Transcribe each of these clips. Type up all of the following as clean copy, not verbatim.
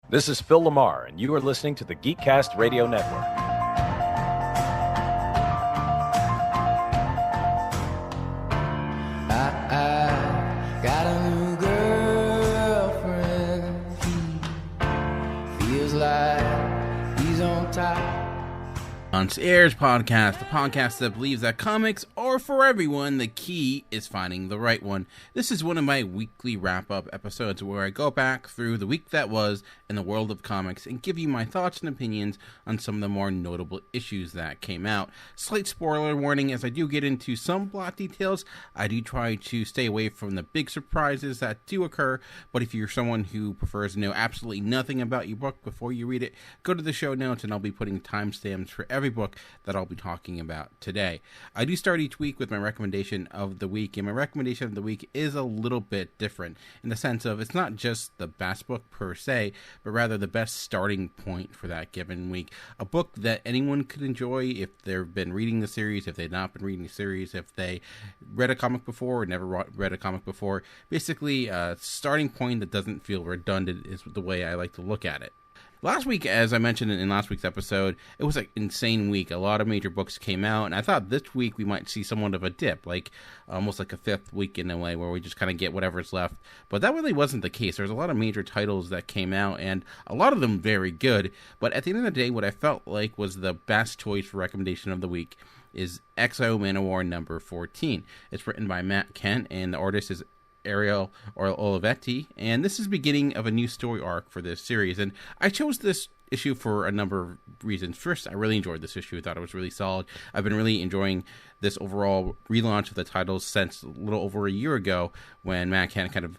This is Phil Lamar, and you are listening to the Geekcast Radio Network. I got a new girlfriend. He feels like he's on top. Airs podcast, the podcast that believes that comics are for everyone. The key is finding the right one. This is one of my weekly wrap-up episodes where I go back through the week that was in the world of comics and give you my thoughts and opinions on some of the more notable issues that came out. Slight spoiler warning, as I do get into some plot details. I do try to stay away from the big surprises that do occur, but if you're someone who prefers to know absolutely nothing about your book before you read it, go to the show notes and I'll be putting timestamps for every book that I'll be talking about today. I do start each week with my recommendation of the week, and my recommendation of the week is a little bit different in the sense of it's not just the best book per se, but rather the best starting point for that given week. A book that anyone could enjoy if they've been reading the series, if they've not been reading the series, if they read a comic before or never read a comic before. Basically, a starting point that doesn't feel redundant is the way I like to look at it. Last week, as I mentioned in last week's episode, it was an insane week. A lot of major books came out, and I thought this week we might see somewhat of a dip, like almost like a fifth week in a way, where we just kind of get whatever's left. But that really wasn't the case. There's a lot of major titles that came out, and a lot of them very good. But at the end of the day, what I felt like was the best choice for recommendation of the week is X-O Manowar number 14. It's written by Matt Kent, and the artist is Ariel or Olivetti, and this is the beginning of a new story arc for this series. And I chose this issue for a number of reasons. First, I really enjoyed this issue. I thought it was really solid. I've been really enjoying this overall relaunch of the titles since a little over a year ago when Matt Kent kind of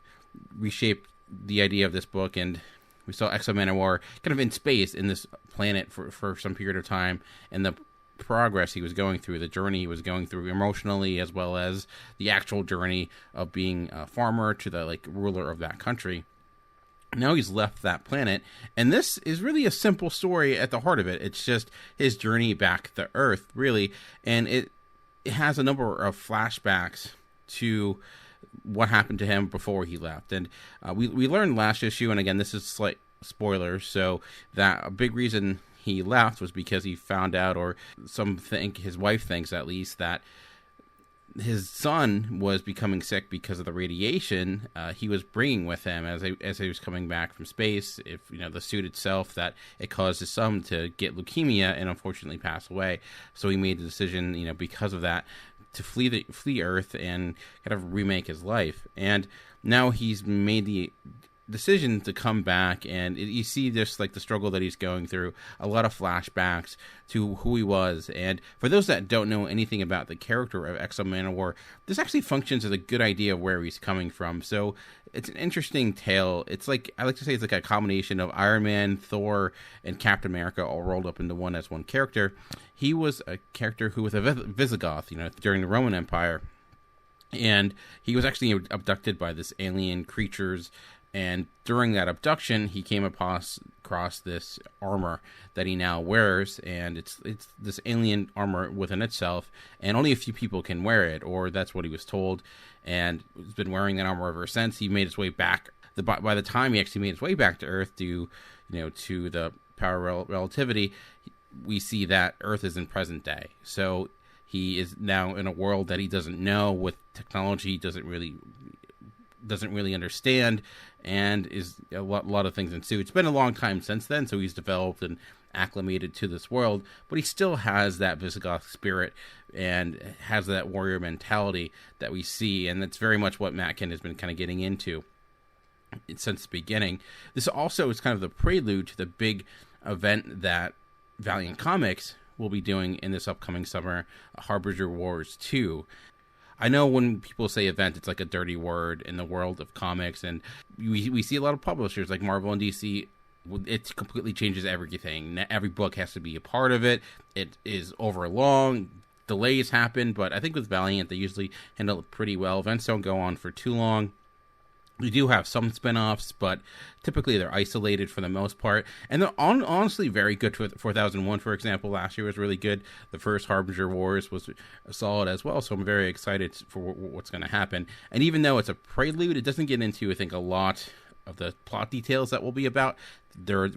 reshaped the idea of this book, and we saw X-O Manowar kind of in space in this planet for some period of time, and the progress he was going through, the journey he was going through emotionally, as well as the actual journey of being a farmer to the ruler of that country. Now he's left that planet, and this is really a simple story at the heart of it. It's just his journey back to Earth, really, and it has a number of flashbacks to what happened to him before he left. And we learned last issue, and again, this is slight spoilers, so that a big reason he left was because he found out, or his wife thinks at least, that his son was becoming sick because of the radiation he was bringing with him as he was coming back from space. If the suit itself, that it caused his son to get leukemia and unfortunately pass away. So he made the decision, because of that, to flee Earth and kind of remake his life. And now he's made the decision to come back, and you see this the struggle that he's going through, a lot of flashbacks to who he was. And for those that don't know anything about the character of X-O Manowar, this actually functions as a good idea of where he's coming from. So it's an interesting tale. It's I like to say it's like a combination of Iron Man, Thor, and Captain America all rolled up into one as one character. He was a character who was a Visigoth, during the Roman Empire, and he was actually abducted by this alien creatures. And during that abduction, he came across this armor that he now wears, and it's this alien armor within itself, and only a few people can wear it, or that's what he was told. And he's been wearing that armor ever since. He made his way back. By the time he actually made his way back to Earth, to the power of relativity, we see that Earth is in present day. So he is now in a world that he doesn't know, with technology he doesn't really understand, and is a lot of things ensue. It's been a long time since then, so he's developed and acclimated to this world, but he still has that Visigoth spirit and has that warrior mentality that we see, and that's very much what Matt Kent has been kind of getting into since the beginning. This also is kind of the prelude to the big event that Valiant Comics will be doing in this upcoming summer, Harbinger Wars 2. I know when people say event, it's like a dirty word in the world of comics, and we see a lot of publishers like Marvel and DC. It completely changes everything. Every book has to be a part of it. It is over long. Delays happen, but I think with Valiant, they usually handle it pretty well. Events don't go on for too long. We do have some spin-offs, but typically they're isolated for the most part. And they're honestly very good. 4001, for example, last year was really good. The first Harbinger Wars was solid as well, so I'm very excited for what's going to happen. And even though it's a prelude, it doesn't get into, I think, a lot of the plot details that will be about.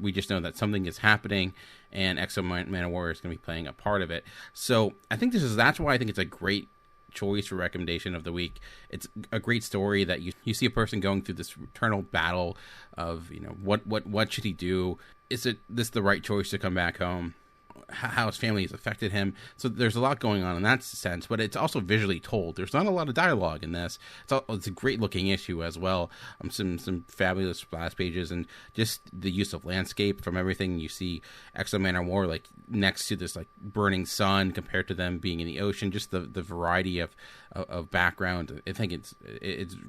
We just know that something is happening, and X-O Manowar is going to be playing a part of it. So I think that's why I think it's a great choice for recommendation of the week. It's a great story that you see a person going through this eternal battle of, what should he do? Is this the right choice to come back home? How his family has affected him. So there's a lot going on in that sense, but it's also visually told. There's not a lot of dialogue in this. It's a great looking issue as well. Some fabulous splash pages, and just the use of landscape from everything. You see X-O Manowar like next to this like burning sun compared to them being in the ocean. Just the variety of background. I think it's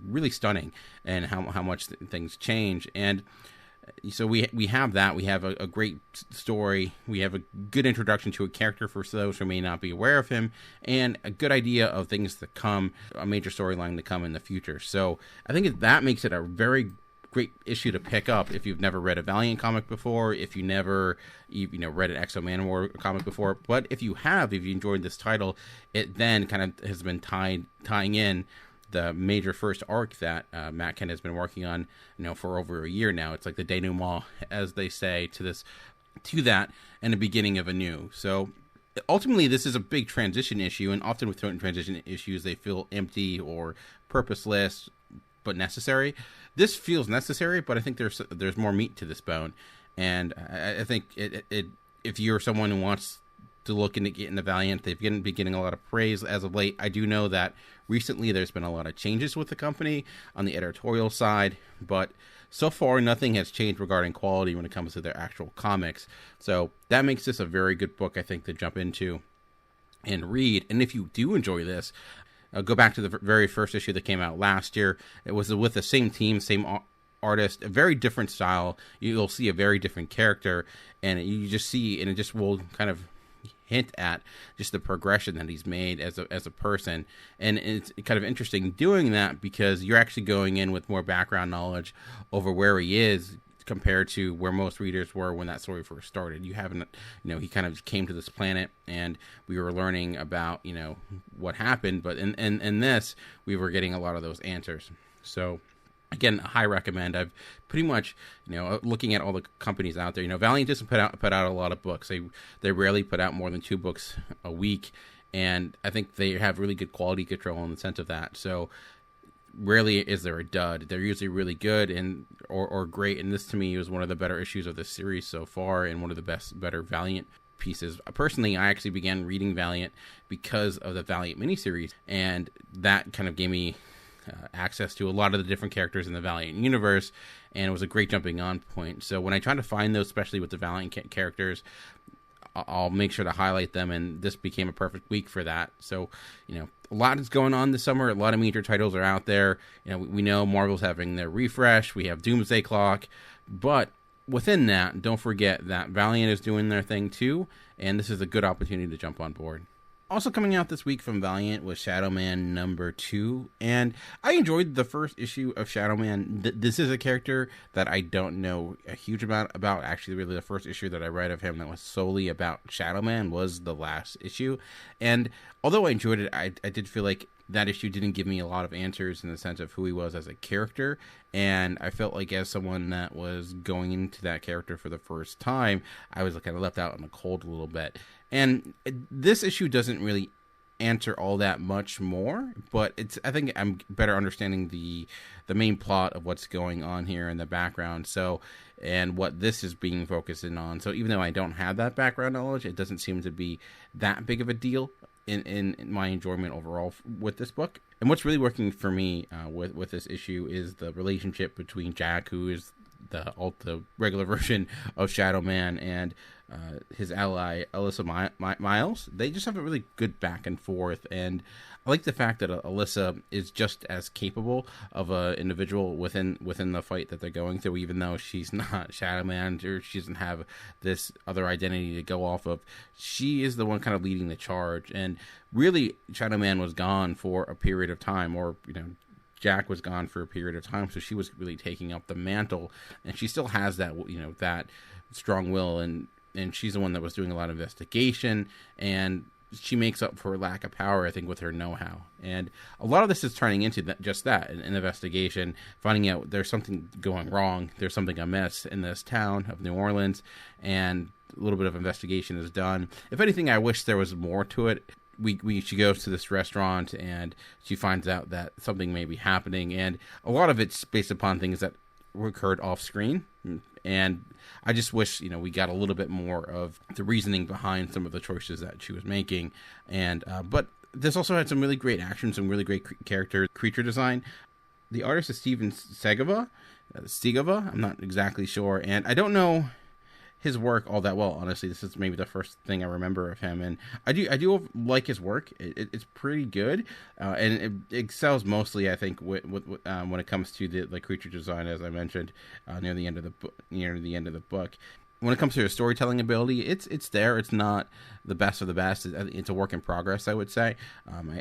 really stunning, and how much things change. And so we have that. We have a great story. We have a good introduction to a character for those who may not be aware of him, and a good idea of things to come, a major storyline to come in the future. So I think that makes it a very great issue to pick up if you've never read a Valiant comic before, if you never read an X-O Manowar comic before. But if you enjoyed this title, it then kind of has been tying in the major first arc that Matt Kent has been working on, for over a year now. It's like the denouement, as they say, to that, and the beginning of a new. So ultimately, this is a big transition issue, and often with transition issues, they feel empty or purposeless, but necessary. This feels necessary, but I think there's more meat to this bone, and I think if you're someone who wants to look into getting the Valiant, they've been getting a lot of praise as of late. I do know that recently there's been a lot of changes with the company on the editorial side, but so far nothing has changed regarding quality when it comes to their actual comics. So that makes this a very good book, I think, to jump into and read. And if you do enjoy this, go back to the very first issue that came out last year. It was with the same team, same artist, a very different style. You'll see a very different character, and you just see, and it just will kind of hint at just the progression that he's made as a person. And it's kind of interesting doing that, because you're actually going in with more background knowledge over where he is compared to where most readers were when that story first started. You haven't, he kind of came to this planet and we were learning about, what happened, but in this, we were getting a lot of those answers. So again, high recommend. I've pretty much, looking at all the companies out there, Valiant doesn't put out a lot of books. They rarely put out more than 2 books a week, and I think they have really good quality control in the sense of that. So rarely is there a dud. They're usually really good or great, and this to me was one of the better issues of the series so far, and one of the better Valiant pieces. Personally, I actually began reading Valiant because of the Valiant miniseries, and that kind of gave me access to a lot of the different characters in the Valiant universe, and it was a great jumping on point. So when I try to find those, especially with the Valiant characters, I'll make sure to highlight them, and this became a perfect week for that. So, a lot is going on this summer. A lot of major titles are out there. We know Marvel's having their refresh. We have Doomsday Clock, but within that, don't forget that Valiant is doing their thing too, and this is a good opportunity to jump on board. Also coming out this week from Valiant was Shadowman #2, and I enjoyed the first issue of Shadowman. This is a character that I don't know a huge amount about. Actually, really, the first issue that I read of him that was solely about Shadowman was the last issue, and although I enjoyed it, I did feel like that issue didn't give me a lot of answers in the sense of who he was as a character, and I felt like as someone that was going into that character for the first time, I was kind of left out in the cold a little bit. And this issue doesn't really answer all that much more, but I think I'm better understanding the main plot of what's going on here in the background. So, and what this is being focused in on. So even though I don't have that background knowledge, it doesn't seem to be that big of a deal in my enjoyment overall with this book. And what's really working for me with this issue is the relationship between Jack, who is the regular version of Shadowman, and his ally Alyssa Miles. They just have a really good back and forth, and I like the fact that Alyssa is just as capable of an individual within the fight that they're going through, even though she's not Shadowman, or she doesn't have this other identity to go off of. She is the one kind of leading the charge, and really Shadowman was gone for a period of time, or Jack was gone for a period of time, so she was really taking up the mantle, and she still has that that strong will, and she's the one that was doing a lot of investigation, and she makes up for lack of power, I think, with her know-how. And a lot of this is turning into just that, an investigation, finding out there's something going wrong, there's something amiss in this town of New Orleans, and a little bit of investigation is done. If anything, I wish there was more to it. She goes to this restaurant, and she finds out that something may be happening, and a lot of it's based upon things that occurred off-screen. And I just wish, we got a little bit more of the reasoning behind some of the choices that she was making. And but this also had some really great action, some really great creature design. The artist is Steven Segovia. I'm not exactly sure, and I don't know his work all that well, honestly. This is maybe the first thing I remember of him, and I do like his work. It's pretty good, and it excels mostly, I think, when it comes to the creature design, as I mentioned near the end of the book. When it comes to his storytelling ability, it's there. It's not the best of the best. It's a work in progress, I would say.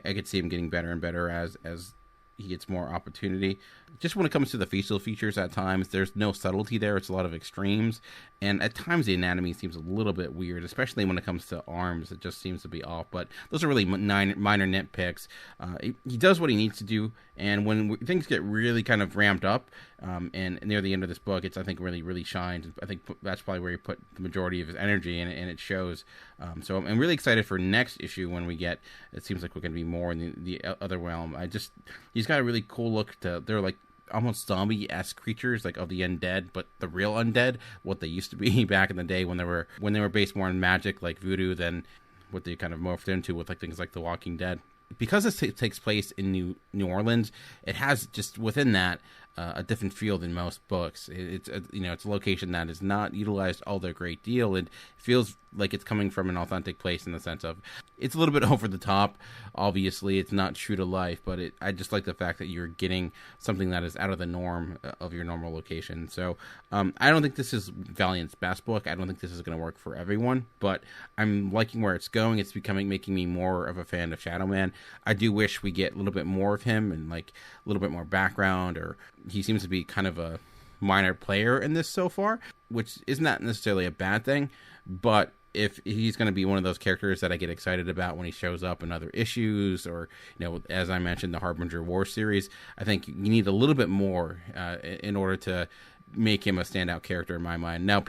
I could see him getting better and better as he gets more opportunity. Just when it comes to the facial features, at times there's no subtlety there. It's a lot of extremes, and at times the anatomy seems a little bit weird, especially when it comes to arms. It just seems to be off, but those are really minor nitpicks. He does what he needs to do, and when things get really kind of ramped up, and near the end of this book, it's, I think, really shines. I think that's probably where he put the majority of his energy, and it shows. So I'm really excited for next issue when we get, it seems like we're going to be more in the other realm. He's got a really cool look they're like almost zombie-esque creatures, like of the undead, but the real undead, what they used to be back in the day when they were based more on magic, like voodoo, than what they kind of morphed into with things like The Walking Dead. Because this takes place in New Orleans, it has just within that a different feel than most books. It's a location that is not utilized all that great deal. It feels like it's coming from an authentic place in the sense of it's a little bit over the top. Obviously, it's not true to life, but I just like the fact that you're getting something that is out of the norm of your normal location. So I don't think this is Valiant's best book. I don't think this is going to work for everyone, but I'm liking where it's going. It's making me more of a fan of Shadowman. I do wish we get a little bit more of him and like a little bit more background, or he seems to be kind of a minor player in this so far, which is not necessarily a bad thing, but if he's going to be one of those characters that I get excited about when he shows up in other issues, or, as I mentioned, the Harbinger War series, I think you need a little bit more in order to make him a standout character in my mind. Now,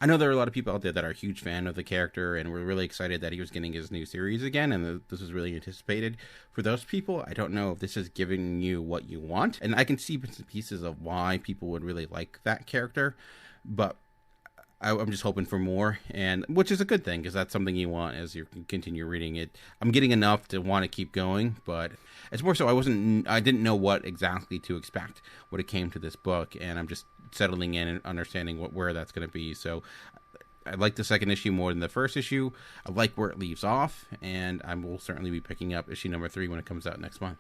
I know there are a lot of people out there that are a huge fan of the character and were really excited that he was getting his new series again, and this was really anticipated. For those people, I don't know if this is giving you what you want, and I can see bits and pieces of why people would really like that character, but I'm just hoping for more, and which is a good thing, because that's something you want as you continue reading it. I'm getting enough to want to keep going, but it's more so I didn't know what exactly to expect when it came to this book, and I'm just settling in and understanding where that's going to be. So I like the second issue more than the first issue. I like where it leaves off, and I will certainly be picking up issue number 3 when it comes out next month.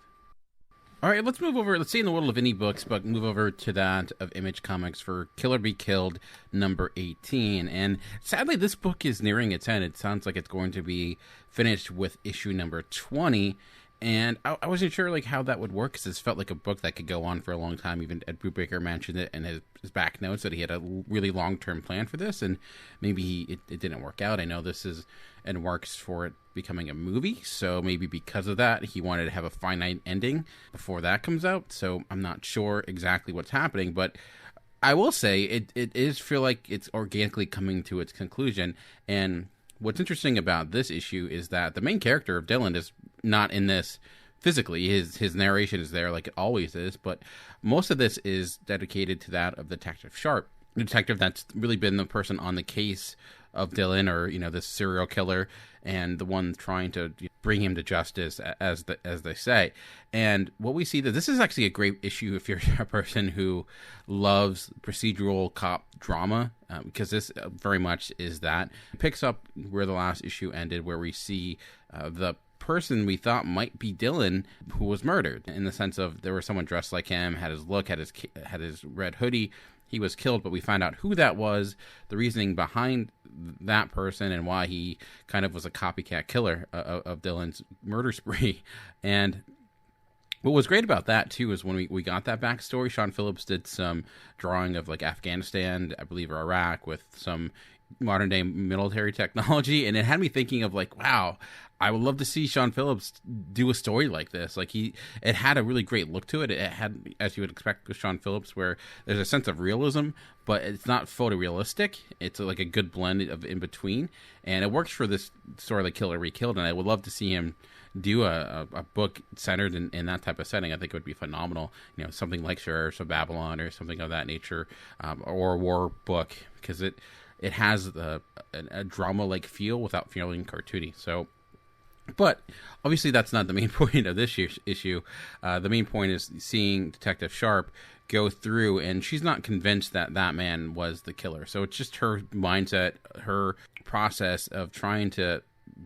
All right, let's move over. Let's stay in the world of indie books, but move over to that of Image Comics for Kill or Be Killed number 18. And sadly, this book is nearing its end. It sounds like it's going to be finished with issue number 20. And I wasn't sure how that would work, because this felt like a book that could go on for a long time. Even Ed Brubaker mentioned it in his back notes that he had a really long-term plan for this, and maybe it didn't work out. I know this is in works for it becoming a movie, so maybe because of that, he wanted to have a finite ending before that comes out. So I'm not sure exactly what's happening, but I will say it is feel like it's organically coming to its conclusion. And what's interesting about this issue is that the main character of Dylan is not in this physically. His narration is there like it always is, but most of this is dedicated to that of Detective Sharp, the detective that's really been the person on the case of Dylan, or this serial killer, and the one trying to bring him to justice, as they say. And what we see, that this is actually a great issue if you're a person who loves procedural cop drama, because this very much is that. It picks up where the last issue ended, where we see the person we thought might be Dylan who was murdered, in the sense of there was someone dressed like him, had his look, had his red hoodie. He was killed, but we found out who that was, the reasoning behind that person, and why he kind of was a copycat killer of Dylan's murder spree. And what was great about that, too, is when we got that backstory, Sean Phillips did some drawing of Afghanistan, I believe, or Iraq, with some modern day military technology, and it had me thinking of like, wow, I would love to see Sean Phillips do a story like this. Like it had a really great look to it. It had, as you would expect with Sean Phillips, where there's a sense of realism, but it's not photorealistic. It's like a good blend of in between, and it works for this story like Kill or Be Killed. And I would love to see him do a book centered in that type of setting. I think it would be phenomenal. You know, something like Sheriffs of Babylon or something of that nature, or a war book, because it has a drama-like feel without feeling cartoony. So. But obviously that's not the main point of this issue. The main point is seeing Detective Sharp go through, and she's not convinced that that man was the killer. So it's just her mindset, her process of trying to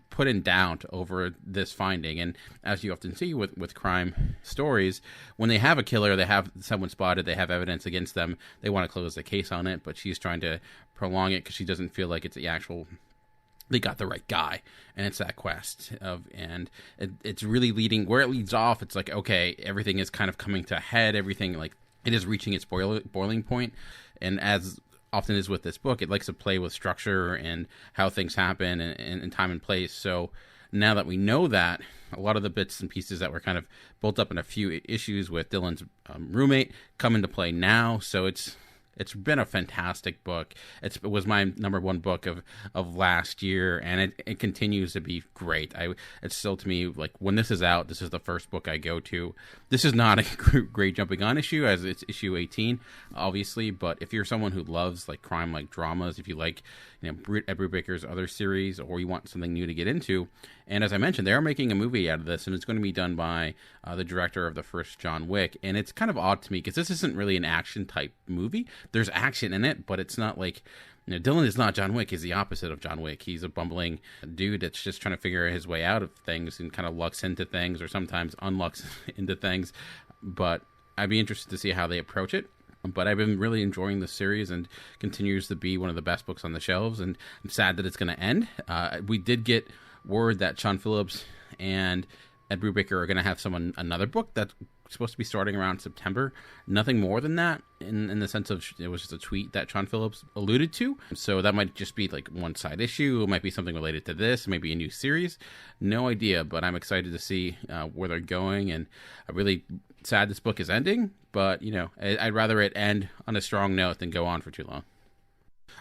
put in doubt over this finding. And as you often see with crime stories, when they have a killer, they have someone spotted, they have evidence against them, they want to close the case on it, but she's trying to prolong it because she doesn't feel like it's the actual... they got the right guy, and it's that quest of, and it's really leading where it leads off. It's like, okay, everything is kind of coming to a head. Everything, like, it is reaching its boiling point. And as often is with this book, it likes to play with structure and how things happen and time and place. So now that we know that, a lot of the bits and pieces that were kind of built up in a few issues with Dylan's roommate come into play now. So it's been a fantastic book. It was my number one book of last year, and it continues to be great. It's still, to me, like, when this is out, this is the first book I go to. This is not a great jumping on issue, as it's issue 18, obviously, but if you're someone who loves, like, crime-like dramas, if you like, you know, Ed Brubaker's other series, or you want something new to get into, and as I mentioned, they are making a movie out of this, and it's going to be done by the director of the first John Wick, and it's kind of odd to me, because this isn't really an action-type movie. There's action in it, but it's not like, you know, Dylan is not John Wick. He's the opposite of John Wick. He's a bumbling dude that's just trying to figure his way out of things and kind of lucks into things, or sometimes unlucks into things. But I'd be interested to see how they approach it. But I've been really enjoying the series, and continues to be one of the best books on the shelves, and I'm sad that it's going to end. We did get word that Sean Phillips and Ed Brubaker are going to have another book that's supposed to be starting around September. Nothing more than that, in the sense of it was just a tweet that Sean Phillips alluded to. So that might just be like one side issue. It might be something related to this, maybe a new series. No idea, but I'm excited to see where they're going, and I'm really sad this book is ending, but, you know, I'd rather it end on a strong note than go on for too long.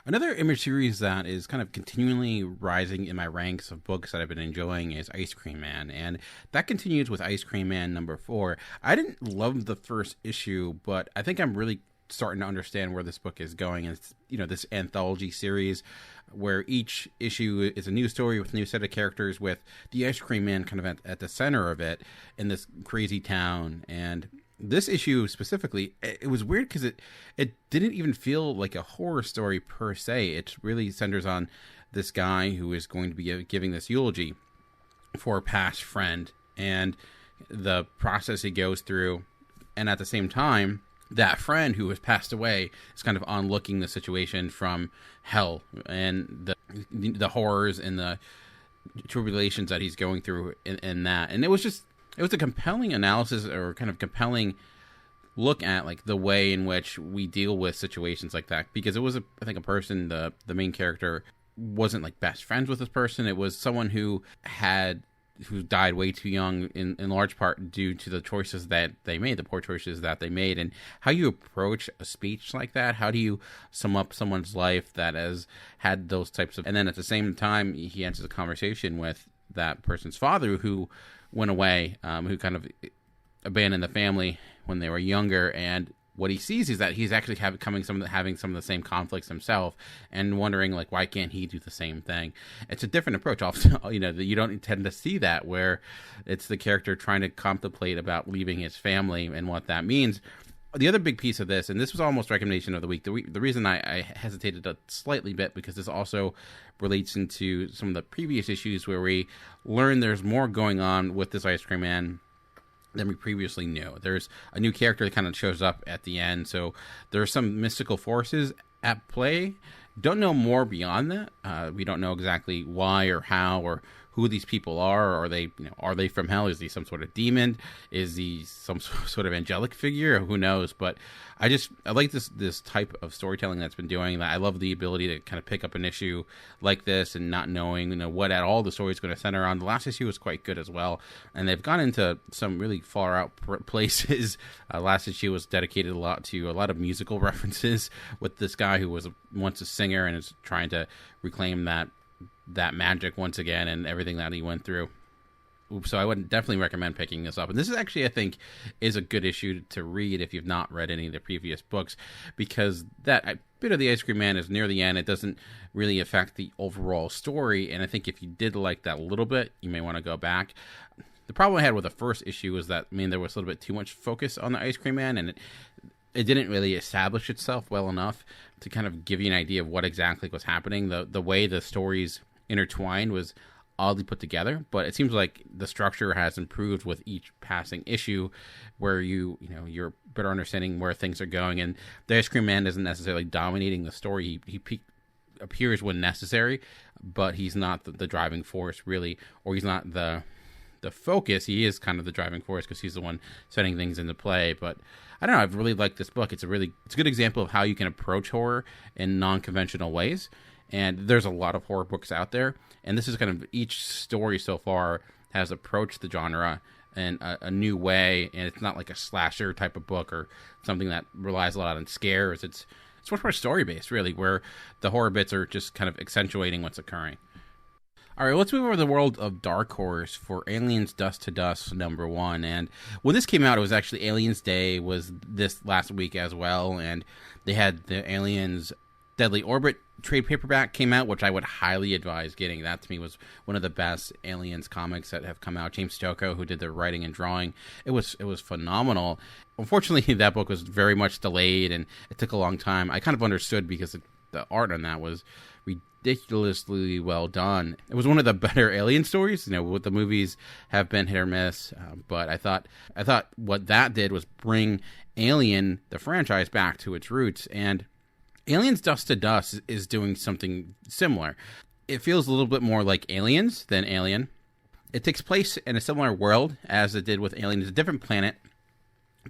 Another Image series that is kind of continually rising in my ranks of books that I've been enjoying is Ice Cream Man, and that continues with Ice Cream Man number 4. I didn't love the first issue, but I think I'm really starting to understand where this book is going. And it's, you know, this anthology series where each issue is a new story with a new set of characters, with the Ice Cream Man kind of at the center of it in this crazy town. And this issue specifically, it was weird because it didn't even feel like a horror story per se. It really centers on this guy who is going to be giving this eulogy for a past friend, and the process he goes through. And at the same time, that friend who has passed away is kind of onlooking the situation from hell, and the horrors and the tribulations that he's going through in that. And it was a compelling analysis, or kind of compelling look at, like, the way in which we deal with situations like that, because it was I think a person, the main character wasn't like best friends with this person. It was someone who died way too young, in large part due to the choices that they made, the poor choices that they made. And how you approach a speech like that, how do you sum up someone's life that has had those types of, and then at the same time he enters a conversation with that person's father who went away, who kind of abandoned the family when they were younger, and what he sees is that he's actually having some of the same conflicts himself, and wondering, like, why can't he do the same thing? It's a different approach. Often, you know, you don't tend to see that, where it's the character trying to contemplate about leaving his family and what that means. The other big piece of this, and this was almost recommendation of the week, the reason I hesitated a slightly bit, because this also relates into some of the previous issues where we learn there's more going on with this Ice Cream Man than we previously knew. There's a new character that kind of shows up at the end, so there are some mystical forces at play. Don't know more beyond that. We don't know exactly why or how or who these people are. Are they, are they from hell? Is he some sort of demon? Is he some sort of angelic figure? Who knows? But I like this type of storytelling that's been doing that. I love the ability to kind of pick up an issue like this and not knowing, what at all the story is going to center on. The last issue was quite good as well, and they've gone into some really far out places. Last issue was dedicated a lot of musical references with this guy who was once a singer and is trying to reclaim that magic once again and everything that he went through. So I would definitely recommend picking this up. And this is actually, I think, is a good issue to read if you've not read any of the previous books, because that bit of the Ice Cream Man is near the end. It doesn't really affect the overall story. And I think if you did like that a little bit, you may want to go back. The problem I had with the first issue was that, there was a little bit too much focus on the Ice Cream Man, and it didn't really establish itself well enough to kind of give you an idea of what exactly was happening. The way the stories intertwined was oddly put together, but it seems like the structure has improved with each passing issue, where you're better understanding where things are going, and the Ice Cream Man isn't necessarily dominating the story. He appears when necessary, but he's not the driving force really, or he's not the focus. He is kind of the driving force because he's the one setting things into play. But I don't know, I've really liked this book. It's a good example of how you can approach horror in non-conventional ways. And there's a lot of horror books out there, and this is kind of, each story so far has approached the genre in a new way, and it's not like a slasher type of book or something that relies a lot on scares. It's much more story-based, really, where the horror bits are just kind of accentuating what's occurring. All right, let's move over to the world of Dark Horse for Aliens Dust to Dust #1. And when this came out, it was actually Aliens Day was this last week as well, and they had the Aliens Deadly Orbit trade paperback came out, which I would highly advise getting. That to me was one of the best Aliens comics that have come out. James Stokoe, who did the writing and drawing, it was phenomenal. Unfortunately, that book was very much delayed, and it took a long time. I kind of understood because the art on that was ridiculously well done. It was one of the better Alien stories. What the movies have been hit or miss, but I thought what that did was bring Alien, the franchise, back to its roots. And Aliens Dust to Dust is doing something similar. It feels a little bit more like Aliens than Alien. It takes place in a similar world as it did with Alien. It's a different planet,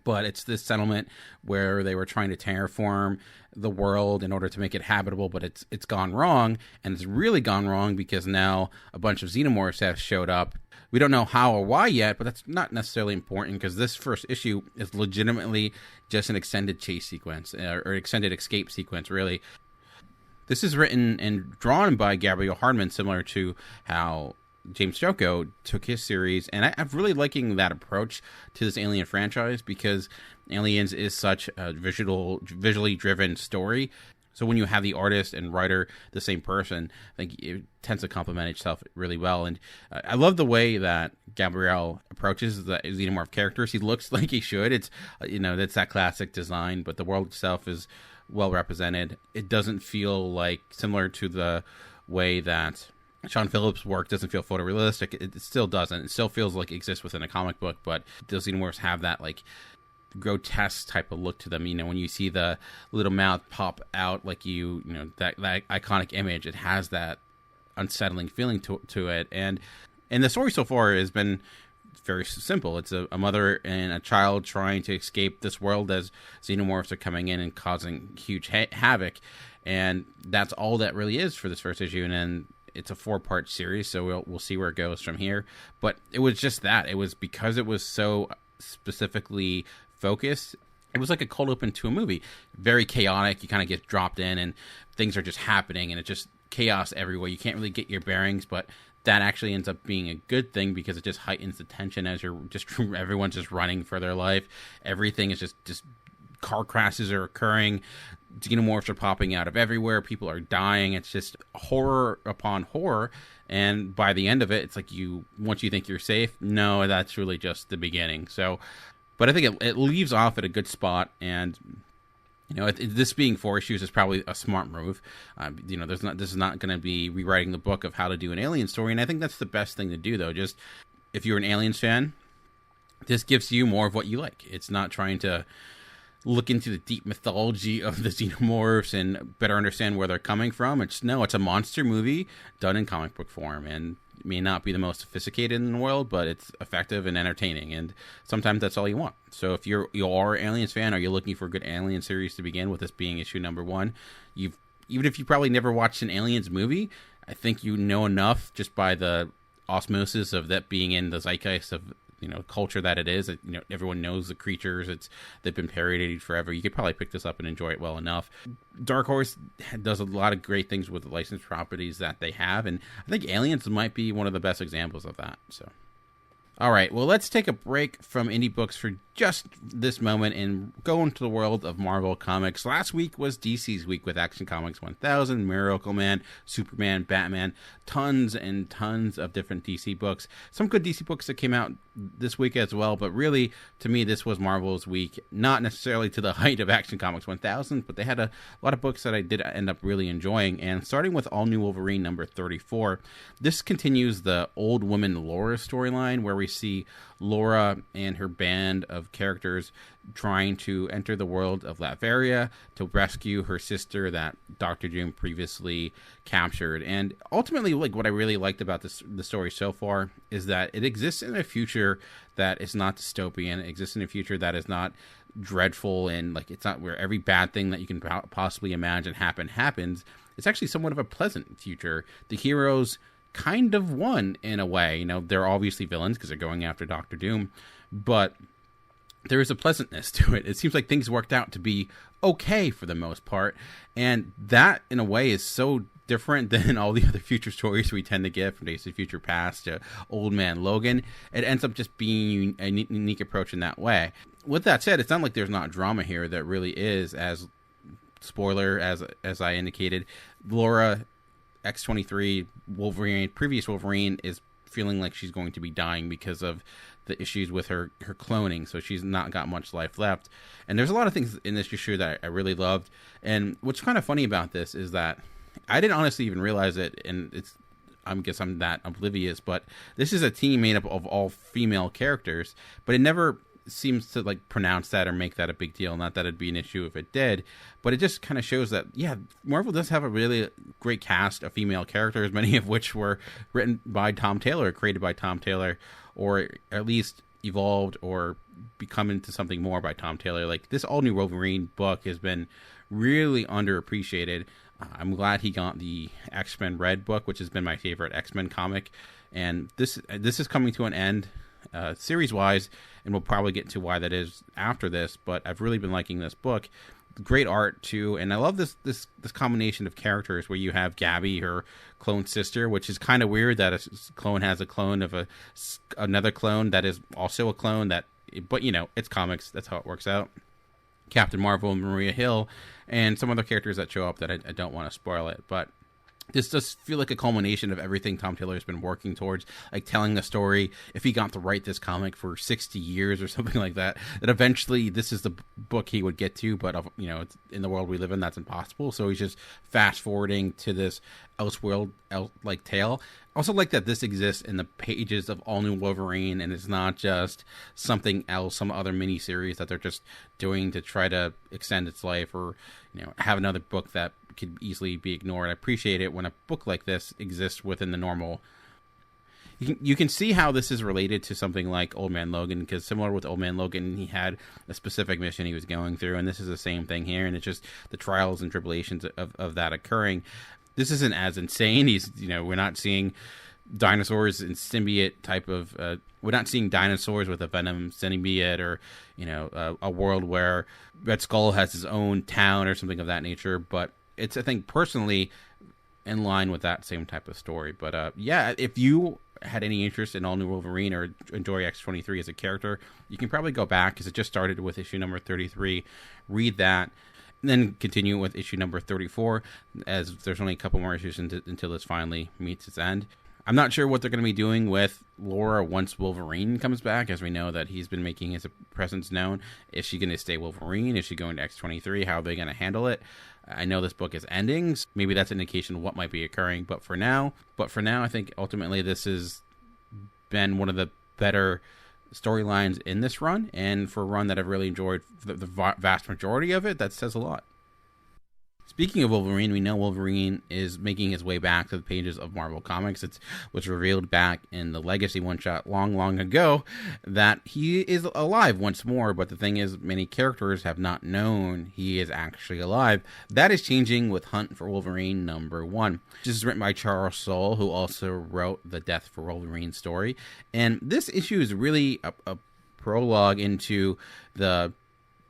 but it's this settlement where they were trying to terraform the world in order to make it habitable, but it's gone wrong, and it's really gone wrong because now a bunch of xenomorphs have showed up. We don't know how or why yet, but that's not necessarily important because this first issue is legitimately just an extended chase sequence, or extended escape sequence, really. This is written and drawn by Gabriel Hardman, similar to how James Stokoe took his series, and I'm really liking that approach to this Alien franchise because Aliens is such a visually driven story. So when you have the artist and writer the same person, I think it tends to complement itself really well. And I love the way that Gabriel approaches the xenomorph characters. He looks like he should. It's that's that classic design, but the world itself is well represented. It doesn't feel like, similar to the way that Sean Phillips' work doesn't feel photorealistic. It still doesn't. It still feels like it exists within a comic book, but those xenomorphs have that grotesque type of look to them. When you see the little mouth pop out, that iconic image, it has that unsettling feeling to it. And the story so far has been very simple. It's a mother and a child trying to escape this world as xenomorphs are coming in and causing huge havoc. And that's all that really is for this first issue. And then it's a 4-part series, so we'll see where it goes from here. But it was just that. It was because it was so specifically focused. It was like a cold open to a movie. Very chaotic. You kind of get dropped in and things are just happening and it's just chaos everywhere. You can't really get your bearings, but that actually ends up being a good thing because it just heightens the tension as everyone's just running for their life. Everything is just car crashes are occurring. Xenomorphs are popping out of everywhere. People are dying. It's just horror upon horror. And by the end of it, it's like once you think you're safe, no, that's really just the beginning. So, but I think it leaves off at a good spot. And, this being 4 issues is probably a smart move. This is not going to be rewriting the book of how to do an Alien story. And I think that's the best thing to do, though. Just if you're an Aliens fan, this gives you more of what you like. It's not trying to look into the deep mythology of the xenomorphs and better understand where they're coming from. It's a monster movie done in comic book form, and may not be the most sophisticated in the world, but it's effective and entertaining, and sometimes that's all you want. So if you are an Aliens fan, or you're looking for a good Alien series to begin with, this being issue number 1, even if you probably never watched an Aliens movie, I think you know enough just by the osmosis of that being in the zeitgeist of culture that it is. Everyone knows the creatures. They've been parodied forever. You could probably pick this up and enjoy it well enough. Dark Horse does a lot of great things with the licensed properties that they have, and I think Aliens might be one of the best examples of that. So, all right, well, let's take a break from indie books for just this moment and go into the world of Marvel Comics. Last week was DC's week with Action Comics 1000, Miracle Man, Superman, Batman, tons and tons of different DC books. Some good DC books that came out this week as well, but really, to me, this was Marvel's week. Not necessarily to the height of Action Comics 1000, but they had a lot of books that I did end up really enjoying, and starting with All New Wolverine number 34, this continues the Old Woman Laura storyline, where we see Laura and her band of characters trying to enter the world of Latveria to rescue her sister that Dr. Doom previously captured. And ultimately, what I really liked about the story so far is that it exists in a future that is not dystopian. It exists in a future that is not dreadful, and it's not where every bad thing that you can possibly imagine happens. It's actually somewhat of a pleasant future. The heroes kind of won in a way. They're obviously villains because they're going after Dr. Doom, but there is a pleasantness to it. It seems like things worked out to be okay for the most part, and that in a way is so different than all the other future stories we tend to get, from Days of Future Past to Old Man Logan. It ends up just being a unique approach in that way. With that said, it's not like there's not drama here. That really is, as spoiler, as I indicated, Laura X-23 Wolverine, previous Wolverine, is feeling like she's going to be dying because of the issues with her cloning, so she's not got much life left. And there's a lot of things in this issue that I really loved. And what's kind of funny about this is that I didn't honestly even realize it, and I guess I'm that oblivious, but this is a team made up of all female characters, but it never seems to pronounce that or make that a big deal. Not that it'd be an issue if it did, but it just kind of shows that, yeah, Marvel does have a really great cast of female characters, many of which were written by Tom Taylor, created by Tom Taylor, or at least evolved or become into something more by Tom Taylor. This All New Wolverine book has been really underappreciated. I'm glad he got the X-Men Red book, which has been my favorite X-Men comic, and this is coming to an end series-wise, and we'll probably get to why that is after this, but I've really been liking this book. Great art, too, and I love this combination of characters where you have Gabby, her clone sister, which is kind of weird that a clone has a clone of another clone that is also a clone, but it's comics, that's how it works out. Captain Marvel and Maria Hill, and some other characters that show up that I don't want to spoil it, but this does feel like a culmination of everything Tom Taylor has been working towards, telling the story. If he got to write this comic for 60 years or something like that, that eventually this is the book he would get to, but it's, in the world we live in, that's impossible. So he's just fast forwarding to this Elseworld tale. Also like that this exists in the pages of All New Wolverine, and it's not just something else, some other mini series that they're just doing to try to extend its life, or have another book that could easily be ignored. I appreciate it when a book like this exists within the normal. You can see how this is related to something like Old Man Logan, because similar with Old Man Logan, he had a specific mission he was going through, and this is the same thing here, and it's just the trials and tribulations of that occurring. This isn't as insane. We're not seeing dinosaurs in symbiote type of we're not seeing dinosaurs with a venom symbiote, or a world where Red Skull has his own town or something of that nature, but it's, I think, personally in line with that same type of story. But yeah, if you had any interest in All New Wolverine or enjoy X-23 as a character, you can probably go back, because it just started with issue number 33. Read that, and then continue with issue number 34, as there's only a couple more issues until this finally meets its end. I'm not sure what they're going to be doing with Laura once Wolverine comes back, as we know that he's been making his presence known. Is she going to stay Wolverine? Is she going to X-23? How are they going to handle it? I know this book is ending, so maybe that's an indication of what might be occurring. But for now, I think ultimately this has been one of the better storylines in this run, and for a run that I've really enjoyed the vast majority of it, that says a lot. Speaking of Wolverine, we know Wolverine is making his way back to the pages of Marvel Comics. It was revealed back in the Legacy one-shot long ago that he is alive once more, but the thing is, many characters have not known he is actually alive. That is changing with Hunt for Wolverine #1. This is written by Charles Soule, who also wrote the Death for Wolverine story, and this issue is really a prologue into the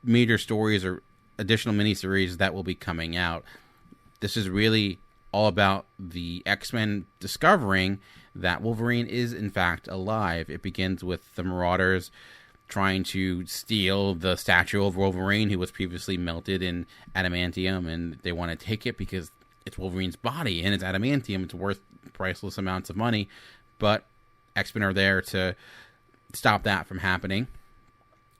major stories or additional miniseries that will be coming out. This is really all about the X-Men discovering that Wolverine is in fact alive. It begins with the Marauders trying to steal the statue of Wolverine, who was previously melted in adamantium, and they want to take it because it's Wolverine's body and it's adamantium. It's worth priceless amounts of money, but X-Men are there to stop that from happening.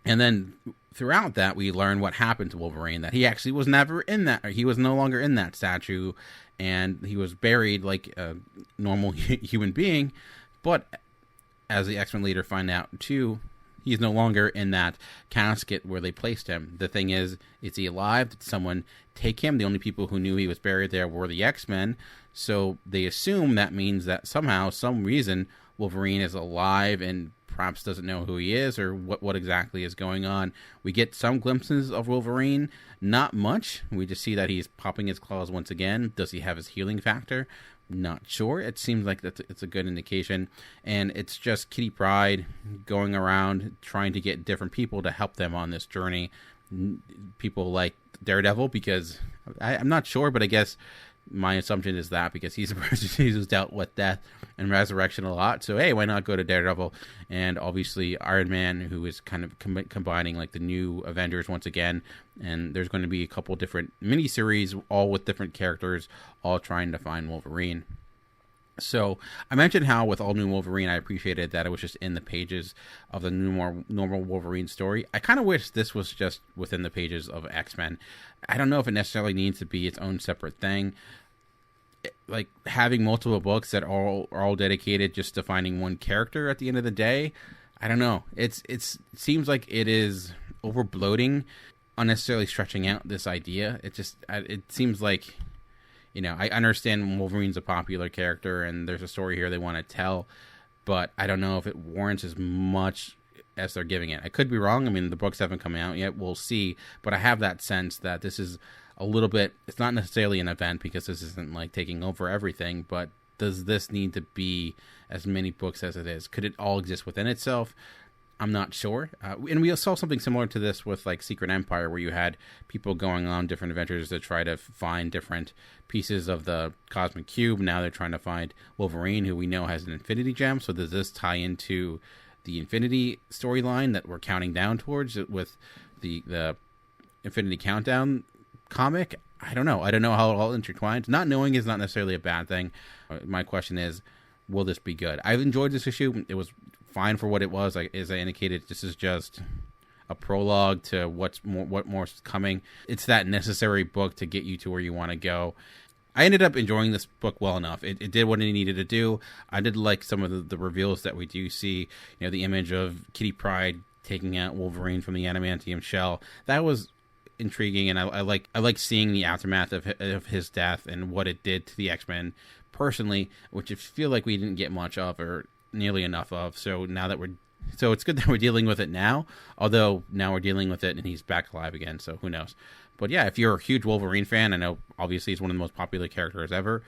And then throughout that, we learn what happened to Wolverine, that he actually was never in that, or he was no longer in that statue, and he was buried like a normal human being. But as the X-Men leader find out too, he's no longer in that casket where they placed him. The thing is he alive? Did someone take him? The only people who knew he was buried there were the X-Men, so they assume that means that somehow, some reason, Wolverine is alive and perhaps doesn't know who he is or what exactly is going on. We get some glimpses of Wolverine, not much. We just see that he's popping his claws once again. Does he have his healing factor? Not sure. It seems like it's a good indication. And it's just Kitty Pryde going around trying to get different people to help them on this journey. People like Daredevil, because I'm not sure, but I guess my assumption is that because he's a person who's dealt with death and resurrection a lot. So, hey, why not go to Daredevil? And obviously Iron Man, who is kind of combining like the new Avengers once again. And there's going to be a couple different miniseries, all with different characters, all trying to find Wolverine. So I mentioned how with All New Wolverine, I appreciated that it was just in the pages of the new normal Wolverine story. I kind of wish this was just within the pages of X-Men. I don't know if it necessarily needs to be its own separate thing. Like having multiple books that are all dedicated just to finding one character at the end of the day, I don't know. It seems like it is over bloating, unnecessarily stretching out this idea. It seems like, you know, I understand Wolverine's a popular character and there's a story here they want to tell, but I don't know if it warrants as much as they're giving it. I could be wrong. I mean, the books haven't come out yet. We'll see. But I have that sense that this is a little bit, it's not necessarily an event because this isn't like taking over everything, but does this need to be as many books as it is? Could it all exist within itself? I'm not sure. And we saw something similar to this with like Secret Empire, where you had people going on different adventures to try to find different pieces of the Cosmic Cube. Now they're trying to find Wolverine, who we know has an Infinity Gem. So does this tie into the Infinity storyline that we're counting down towards with the Infinity Countdown comic? I don't know. I don't know how it all intertwines. Not knowing is not necessarily a bad thing. My question is, will this be good? I've enjoyed this issue. It was fine for what it was. Like, as I indicated, this is just a prologue to what more's coming. It's that necessary book to get you to where you want to go. I ended up enjoying this book well enough. It did what it needed to do. I did like some of the reveals that we do see. You know, the image of Kitty Pryde taking out Wolverine from the adamantium shell. That was intriguing, and I like seeing the aftermath of his death and what it did to the X-Men personally, which I feel like we didn't get much of or nearly enough of. So it's good that we're dealing with it now, although now we're dealing with it and he's back alive again, so who knows. But yeah, if you're a huge Wolverine fan, I know obviously he's one of the most popular characters ever,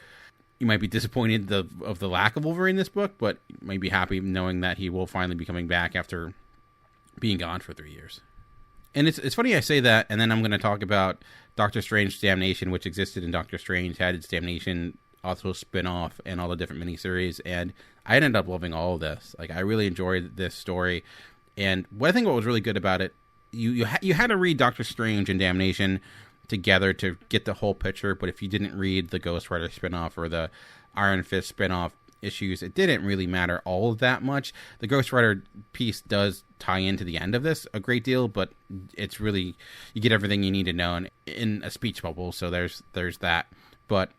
you might be disappointed of the lack of Wolverine in this book, but you might be happy knowing that he will finally be coming back after being gone for 3 years. And it's funny I say that, and then I'm going to talk about Doctor Strange Damnation, which existed in Doctor Strange, had its Damnation also spin-off and all the different miniseries, and I ended up loving all of this. Like, I really enjoyed this story, and what was really good about it, you had to read Doctor Strange and Damnation together to get the whole picture, but if you didn't read the Ghost Rider spin-off or the Iron Fist spin-off issues, it didn't really matter all that much. The Ghost Rider piece does tie into the end of this a great deal, but it's really, you get everything you need to know in a speech bubble, so there's that. But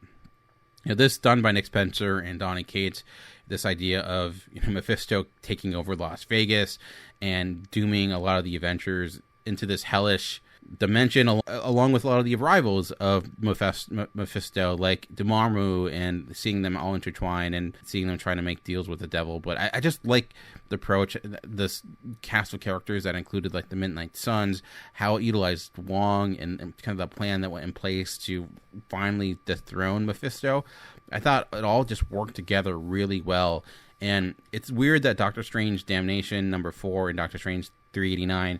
you know, this done by Nick Spencer and Donny Cates, this idea of, you know, Mephisto taking over Las Vegas and dooming a lot of the Avengers into this hellish Dimension, along with a lot of the arrivals of Mephisto, like Dormammu, and seeing them all intertwine and seeing them trying to make deals with the devil. But I just like the approach, this cast of characters that included like the Midnight Suns, how it utilized Wong and kind of the plan that went in place to finally dethrone Mephisto. I thought it all just worked together really well. And it's weird that Doctor Strange Damnation #4 and Doctor Strange 389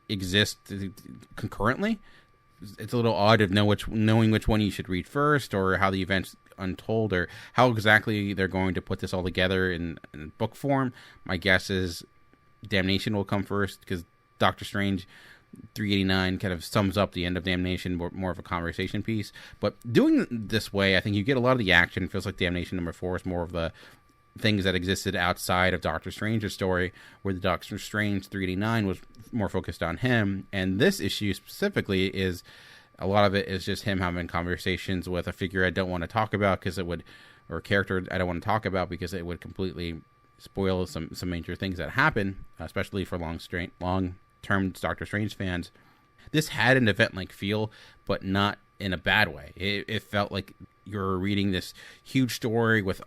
exist concurrently. It's a little odd of knowing which one you should read first, or how the events untold, or how exactly they're going to put this all together in book form. My guess is Damnation will come first, because Doctor Strange 389 kind of sums up the end of Damnation, more of a conversation piece. But doing this way, I think you get a lot of the action. It feels like Damnation #4 is more of the things that existed outside of Doctor Strange's story, where the Doctor Strange 389 was more focused on him. And this issue specifically is, a lot of it is just him having conversations with a figure I don't want to talk about because it would, or a character I don't want to talk about because it would completely spoil some major things that happen, especially for long-term Doctor Strange fans. This had an event-like feel, but not in a bad way. It felt like you're reading this huge story with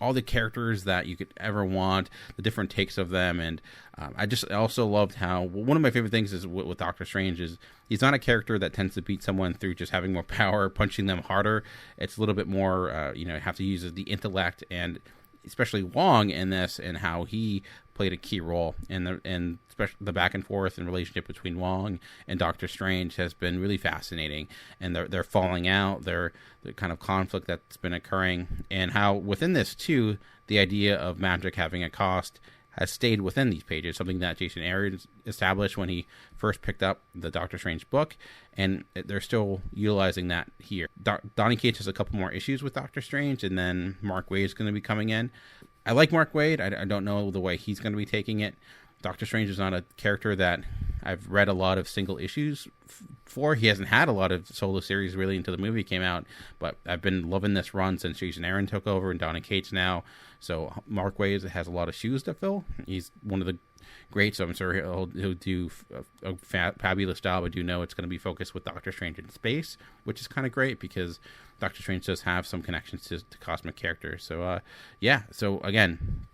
all the characters that you could ever want, the different takes of them. And I also loved how, one of my favorite things is with Doctor Strange is he's not a character that tends to beat someone through just having more power, punching them harder. It's a little bit more, you have to use the intellect, and especially Wong in this, and how he played a key role in especially the back and forth and relationship between Wong and Doctor Strange has been really fascinating. And they're falling out, the kind of conflict that's been occurring, and how within this too, the idea of magic having a cost has stayed within these pages, something that Jason Aaron established when he first picked up the Doctor Strange book, and they're still utilizing that here. Donny Cates has a couple more issues with Doctor Strange, and then Mark Waid is going to be coming in. I like Mark Waid. I don't know the way he's going to be taking it. Doctor Strange is not a character that I've read a lot of single issues for. He hasn't had a lot of solo series really until the movie came out, but I've been loving this run since Jason Aaron took over and Donny Cates now. So Mark Waid has a lot of shoes to fill. He's one of the greats, so I'm sure he'll do a fabulous job. I do know it's going to be focused with Doctor Strange in space, which is kind of great because Doctor Strange does have some connections to cosmic characters. So so again,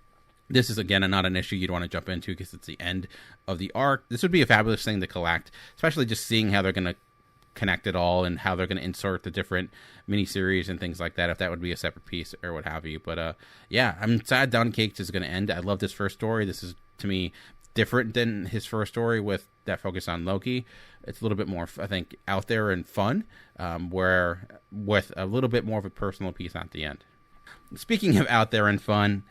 this is, again, not an issue you'd want to jump into because it's the end of the arc. This would be a fabulous thing to collect, especially just seeing how they're going to connect it all and how they're going to insert the different miniseries and things like that, if that would be a separate piece or what have you. But I'm sad Donny Cates is going to end. I love this first story. This is, to me, different than his first story with that focus on Loki. It's a little bit more, I think, out there and fun, where with a little bit more of a personal piece at the end. Speaking of out there and fun,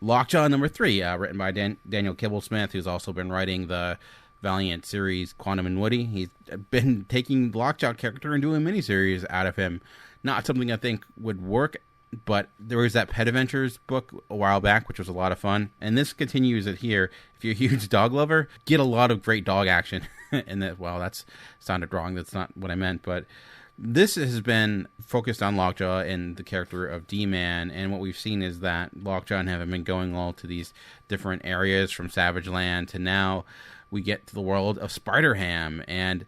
Lockjaw #3, written by Daniel Kibblesmith, who's also been writing the Valiant series Quantum and Woody. He's been taking the Lockjaw character and doing miniseries out of him. Not something I think would work, but there was that Pet Adventures book a while back, which was a lot of fun. And this continues it here. If you're a huge dog lover, get a lot of great dog action. And that's sounded wrong. That's not what I meant. But this has been focused on Lockjaw and the character of D-Man, and what we've seen is that Lockjaw and him have been going all to these different areas, from Savage Land to now we get to the world of Spider-Ham. And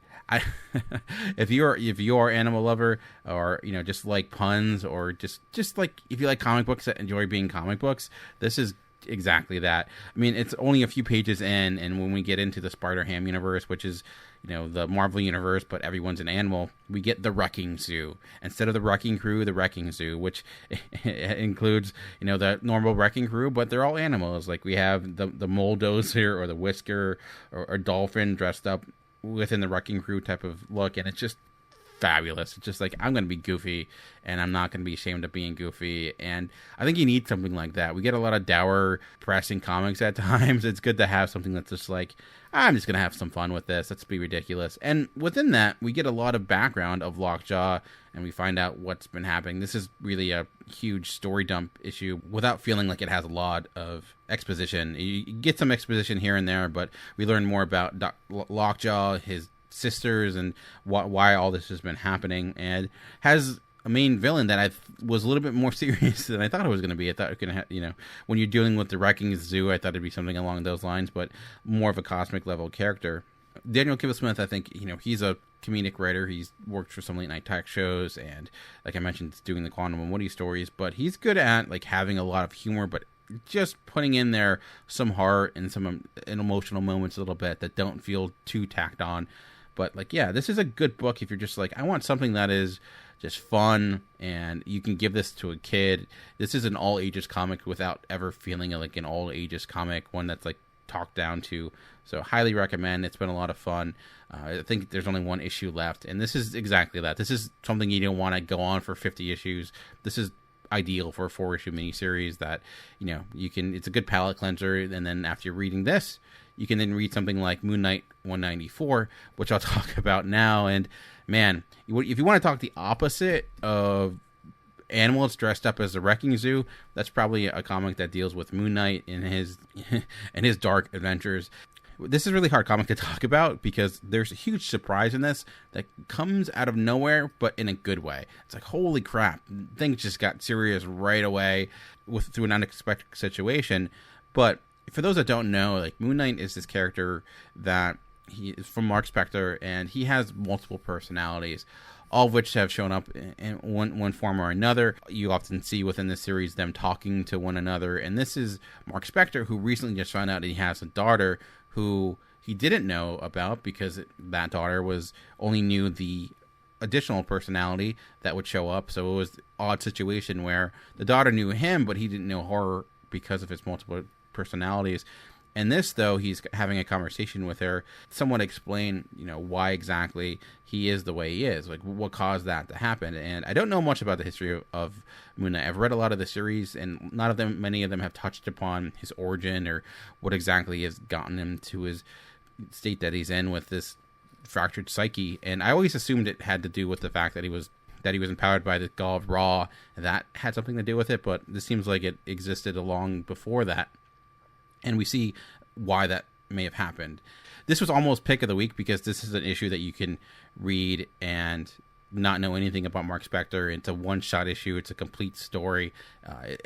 if you're an animal lover, or just like puns, or just like if you like comic books that enjoy being comic books, this is exactly that. I mean, it's only a few pages in, and when we get into the Spider-Ham universe, which is the Marvel universe, but everyone's an animal, we get the Wrecking Zoo. Instead of the Wrecking Crew, the Wrecking Zoo, which includes, the normal Wrecking Crew, but they're all animals. Like we have the Moledozer or the Whisker or Dolphin dressed up within the Wrecking Crew type of look, and it's just fabulous. It's just like, I'm going to be goofy, and I'm not going to be ashamed of being goofy, and I think you need something like that. We get a lot of dour, depressing comics at times. It's good to have something that's just like, I'm just going to have some fun with this. Let's be ridiculous. And within that, we get a lot of background of Lockjaw, and we find out what's been happening. This is really a huge story dump issue without feeling like it has a lot of exposition. You get some exposition here and there, but we learn more about Lockjaw, his sisters, and why all this has been happening, and has a main villain that was a little bit more serious than I thought it was going to be. I thought it was going to when you're dealing with the Wrecking Zoo, I thought it'd be something along those lines, but more of a cosmic level character. Daniel Kibble-Smith, I think, he's a comedic writer. He's worked for some late night talk shows, and like I mentioned, doing the Quantum and Woody stories, but he's good at like having a lot of humor, but just putting in there some heart and some emotional moments a little bit that don't feel too tacked on. But like, yeah, this is a good book if you're just like, I want something that is just fun and you can give this to a kid. This is an all ages comic without ever feeling like an all ages comic, one that's like talked down to. So highly recommend. It's been a lot of fun. I think there's only one issue left, and this is exactly that. This is something you don't want to go on for 50 issues. This is ideal for a 4-issue miniseries that, you can, it's a good palate cleanser. And then after you're reading this, you can then read something like Moon Knight 194, which I'll talk about now. And man, if you want to talk the opposite of animals dressed up as a wrecking zoo, that's probably a comic that deals with Moon Knight and his dark adventures. This is a really hard comic to talk about because there's a huge surprise in this that comes out of nowhere, but in a good way. It's like, holy crap, things just got serious right away through an unexpected situation. But for those that don't know, like, Moon Knight is this character that he is from Mark Spector, and he has multiple personalities, all of which have shown up in one form or another. You often see within the series them talking to one another, and this is Mark Spector, who recently just found out that he has a daughter who he didn't know about because that daughter only knew the additional personality that would show up. So it was an odd situation where the daughter knew him, but he didn't know her because of his multiple personalities. And this, though, he's having a conversation with her, somewhat explain, why exactly he is the way he is, like what caused that to happen. And I don't know much about the history of Moon Knight. I've read a lot of the series, and many of them have touched upon his origin or what exactly has gotten him to his state that he's in with this fractured psyche. And I always assumed it had to do with the fact that he was empowered by the god of Ra, and that had something to do with it. But this seems like it existed long before that. And we see why that may have happened. This was almost pick of the week because this is an issue that you can read and not know anything about Mark Spector. It's a one-shot issue. It's a complete story.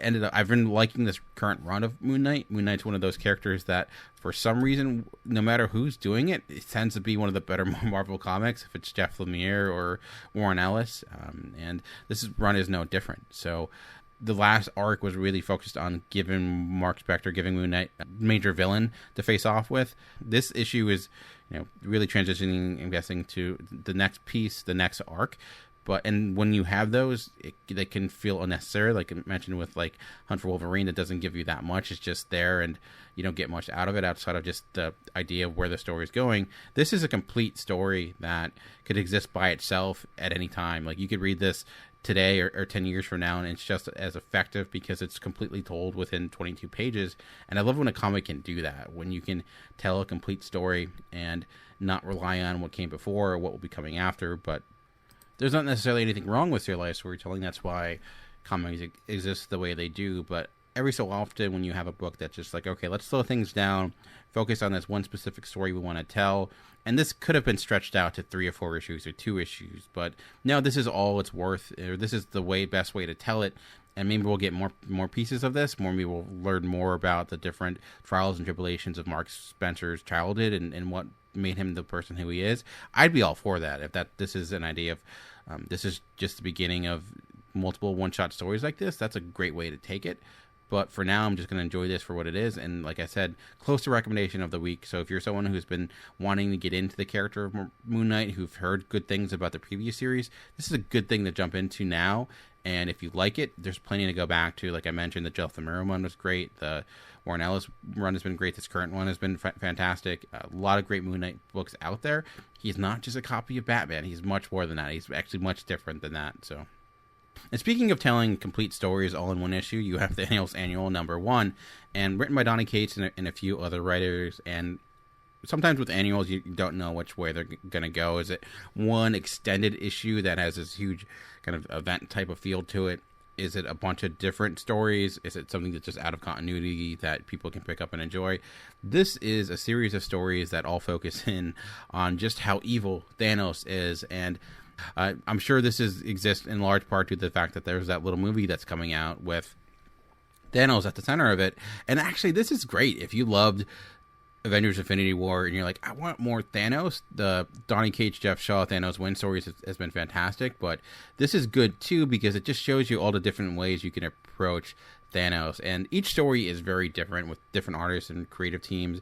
I've been liking this current run of Moon Knight. Moon Knight's one of those characters that, for some reason, no matter who's doing it, it tends to be one of the better Marvel comics, if it's Jeff Lemire or Warren Ellis. And this run is no different. So the last arc was really focused on giving Moon Knight a major villain to face off with. This issue is, really transitioning, I'm guessing, to the next piece, the next arc. And when you have those, they can feel unnecessary. Like I mentioned with like Hunt for Wolverine, that doesn't give you that much. It's just there, and you don't get much out of it outside of just the idea of where the story is going. This is a complete story that could exist by itself at any time. Like, you could read this today or 10 years from now, and it's just as effective because it's completely told within 22 pages. And I love when a comic can do that, when you can tell a complete story and not rely on what came before or what will be coming after. But there's not necessarily anything wrong with serialized storytelling. That's why comics exist the way they do. But every so often, when you have a book that's just like, okay, let's slow things down, focus on this one specific story we want to tell. And this could have been stretched out to 3 or 4 issues or 2 issues, but no, this is all it's worth. Or this is the best way to tell it. And maybe we'll get more pieces of this. Maybe we'll learn more about the different trials and tribulations of Mark Spencer's childhood and what made him the person who he is. I'd be all for that if this is an idea of this is just the beginning of multiple one-shot stories like this. That's a great way to take it. But for now, I'm just going to enjoy this for what it is. And like I said, close to recommendation of the week. So if you're someone who's been wanting to get into the character of Moon Knight, who've heard good things about the previous series, this is a good thing to jump into now. And if you like it, there's plenty to go back to. Like I mentioned, the Jeff Lemire one was great. The Warren Ellis run has been great. This current one has been fantastic. A lot of great Moon Knight books out there. He's not just a copy of Batman. He's much more than that. He's actually much different than that. So. And speaking of telling complete stories all in one issue, you have the Thanos Annual #1, and written by Donny Cates and a few other writers. And sometimes with annuals, you don't know which way they're going to go. Is it one extended issue that has this huge kind of event type of feel to it? Is it a bunch of different stories? Is it something that's just out of continuity that people can pick up and enjoy? This is a series of stories that all focus in on just how evil Thanos is. And I'm sure this exists in large part due to the fact that there's that little movie that's coming out with Thanos at the center of it. And actually, this is great. If you loved Avengers Infinity War and you're like, I want more Thanos, the Donny Cates, Jeff Shaw, Thanos Win stories has been fantastic, but this is good too because it just shows you all the different ways you can approach Thanos, and each story is very different with different artists and creative teams.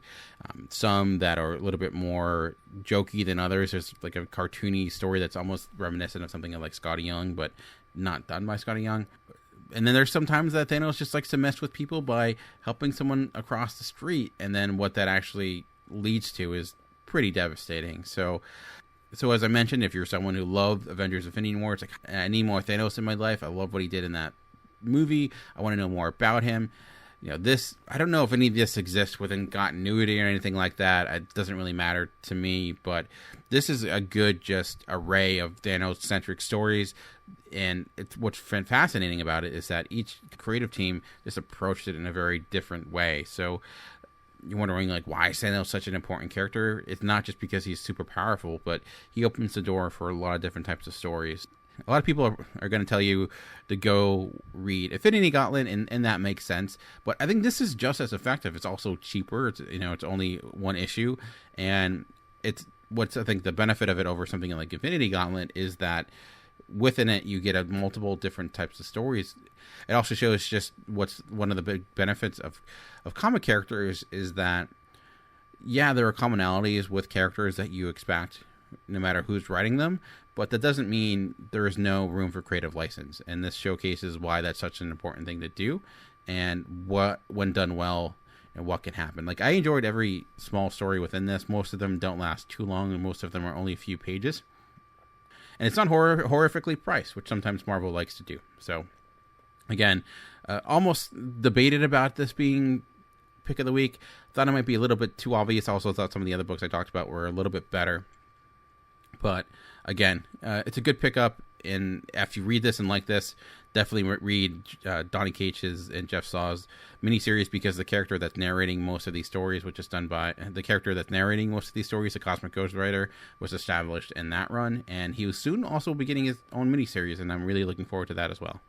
Some that are a little bit more jokey than others. There's like a cartoony story that's almost reminiscent of something like Scotty Young, but not done by Scotty Young. And then there's sometimes that Thanos just likes to mess with people by helping someone across the street, and then what that actually leads to is pretty devastating. So as I mentioned, if you're someone who loved Avengers Infinity War, it's like, I need more Thanos in my life. I love what he did in that movie. I want to know more about him. This, I don't know if any of this exists within continuity or anything like that. It doesn't really matter to me, but this is a good just array of Thanos-centric stories, and what's fascinating about it is that each creative team just approached it in a very different way. So you're wondering, like, why is Thanos such an important character? It's not just because he's super powerful, but he opens the door for a lot of different types of stories. A lot of people are going to tell you to go read Infinity Gauntlet, and that makes sense. But I think this is just as effective. It's also cheaper. It's only one issue, and I think the benefit of it over something like Infinity Gauntlet is that within it you get multiple different types of stories. It also shows just what's one of the big benefits of comic characters is that, yeah, there are commonalities with characters that you expect no matter who's writing them, but that doesn't mean there is no room for creative license. And this showcases why that's such an important thing to do, and what, when done well, and what can happen. Like, I enjoyed every small story within this. Most of them don't last too long, and most of them are only a few pages. And it's not horrifically priced, which sometimes Marvel likes to do. So, again, almost debated about this being pick of the week. Thought it might be a little bit too obvious. Also thought some of the other books I talked about were a little bit better. But again, it's a good pickup. And if you read this and like this, definitely read Donny Cates' and Jeff Shaw's miniseries, because the character that's narrating most of these stories, the Cosmic Ghost Rider, was established in that run. And he will soon also be getting his own miniseries, and I'm really looking forward to that as well.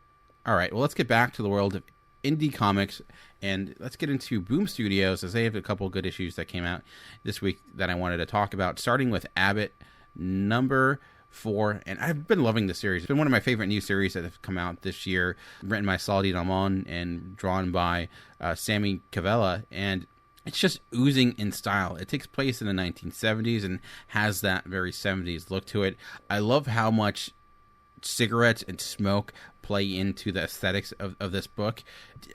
All right, well, let's get back to the world of indie comics, and let's get into Boom Studios, as they have a couple of good issues that came out this week that I wanted to talk about, starting with Abbott number 4. And I've been loving this series. It's been one of my favorite new series that have come out this year, written by Saladin Ahmed and drawn by Sammy Cavella, and it's just oozing in style. It takes place in the 1970s and has that very 70s look to it. I love how much cigarettes and smoke play into the aesthetics of this book.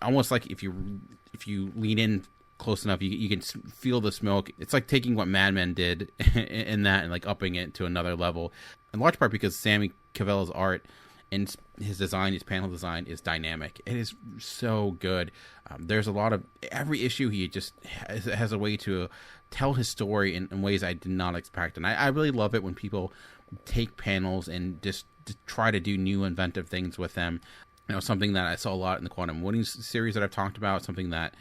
Almost like if you lean in close enough, you can feel the smoke. It's like taking what Mad Men did in that and like upping it to another level, in large part because Sammy Cavella's art and his design, his panel design, is dynamic. It is so good. There's a lot of, every issue he just has a way to tell his story in ways I did not expect, and I really love it when people take panels and just try to do new inventive things with them. Something that I saw a lot in the Quantum Winning series that I've talked about, something that